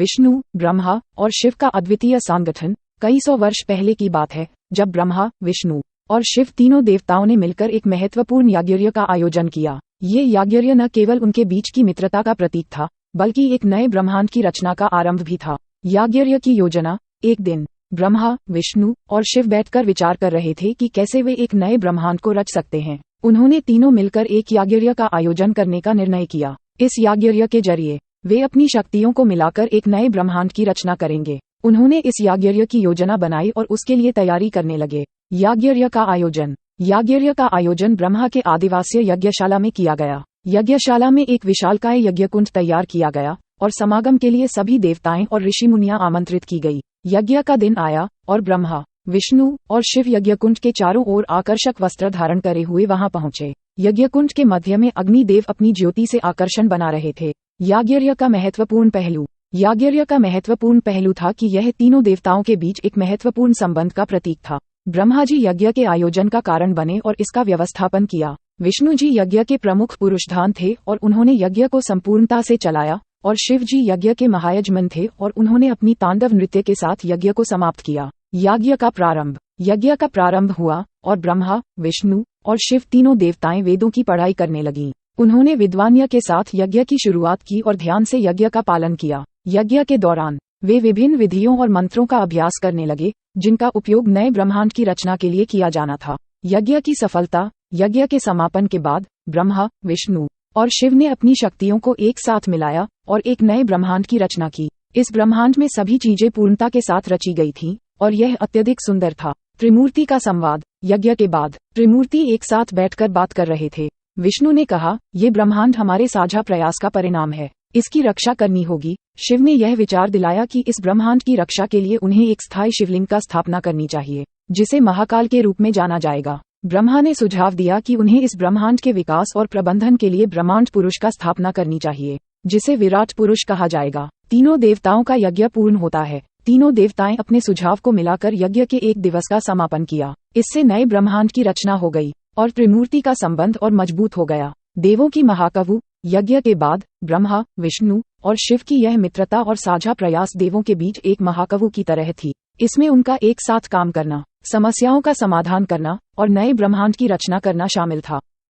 विष्णु, ब्रह्मा और शिव का अद्वितीय संगठन कई सौ वर्ष पहले की बात है, जब ब्रह्मा, विष्णु और शिव तीनों देवताओं ने मिलकर एक महत्वपूर्ण यज्ञ का आयोजन किया। ये यज्ञ न केवल उनके बीच की मित्रता का प्रतीक था, बल्कि एक नए ब्रह्मांड की रचना का आरंभ भी था। यज्ञ की योजना। एक दिन ब्रह्मा, विष्णु और शिव बैठकर विचार कर रहे थे कि कैसे वे एक नए ब्रह्मांड को रच सकते हैं। उन्होंने तीनों मिलकर एक यज्ञ का आयोजन करने का निर्णय किया। इस यज्ञ के जरिए वे अपनी शक्तियों को मिलाकर एक नए ब्रह्मांड की रचना करेंगे। उन्होंने इस यज्ञ की योजना बनाई और उसके लिए तैयारी करने लगे। यज्ञ का आयोजन। यज्ञ का आयोजन ब्रह्मा के आदिवासीय यज्ञशाला में किया गया। यज्ञशाला में एक विशालकाय यज्ञकुंड तैयार किया गया और समागम के लिए सभी देवताएं और ऋषि मुनियां आमंत्रित की गई। यज्ञ का दिन आया और ब्रह्मा, विष्णु और शिव यज्ञकुंड के चारों ओर आकर्षक वस्त्र धारण करे हुए वहां पहुंचे। यज्ञकुंड के मध्य में अग्निदेव अपनी ज्योति से आकर्षण बना रहे थे। यज्ञ का महत्वपूर्ण पहलू। यज्ञ का महत्वपूर्ण पहलू था कि यह तीनों देवताओं के बीच एक महत्वपूर्ण संबंध का प्रतीक था। ब्रह्मा जी यज्ञ के आयोजन का कारण बने और इसका व्यवस्थापन किया। विष्णु जी यज्ञ के प्रमुख पुरुषधान थे और उन्होंने यज्ञ को संपूर्णता से चलाया, और शिव जी यज्ञ के महायजमान थे और उन्होंने अपनी तांडव नृत्य के साथ यज्ञ को समाप्त किया। यज्ञ का प्रारंभ। यज्ञ का प्रारंभ हुआ और ब्रह्मा, विष्णु और शिव तीनों देवताएं वेदों की पढ़ाई करने लगीं। उन्होंने विद्वान्य के साथ यज्ञ की शुरुआत की और ध्यान से यज्ञ का पालन किया। यज्ञ के दौरान वे विभिन्न विधियों और मंत्रों का अभ्यास करने लगे, जिनका उपयोग नए ब्रह्मांड की रचना के लिए किया जाना था। यज्ञ की सफलता। यज्ञ के समापन के बाद ब्रह्मा, विष्णु और शिव ने अपनी शक्तियों को एक साथ मिलाया और एक नए ब्रह्मांड की रचना की। इस ब्रह्मांड में सभी चीजें पूर्णता के साथ रची गई थीं और यह अत्यधिक सुंदर था। त्रिमूर्ति का संवाद। यज्ञ के बाद त्रिमूर्ति एक साथ बैठकर बात कर रहे थे। विष्णु ने कहा, ये ब्रह्मांड हमारे साझा प्रयास का परिणाम है, इसकी रक्षा करनी होगी। शिव ने यह विचार दिलाया कि इस ब्रह्मांड की रक्षा के लिए उन्हें एक स्थायी शिवलिंग का स्थापना करनी चाहिए, जिसे महाकाल के रूप में जाना जाएगा। ब्रह्मा ने सुझाव दिया कि उन्हें इस ब्रह्मांड के विकास और प्रबंधन के लिए ब्रह्मांड पुरुष का स्थापना करनी चाहिए, जिसे विराट पुरुष कहा जाएगा। तीनों देवताओं का यज्ञ पूर्ण होता है। तीनों देवताएं अपने सुझाव को मिलाकर यज्ञ के एक दिवस का समापन किया। इससे नए ब्रह्मांड की रचना हो गई और त्रिमूर्ति का संबंध और मजबूत हो गया। देवों की महाकाव्य। यज्ञ के बाद ब्रह्मा, विष्णु और शिव की यह मित्रता और साझा प्रयास देवों के बीच एक महाकाव्य की तरह थी। इसमें उनका एक साथ काम करना, समस्याओं का समाधान करना और नए ब्रह्मांड की रचना करना शामिल था।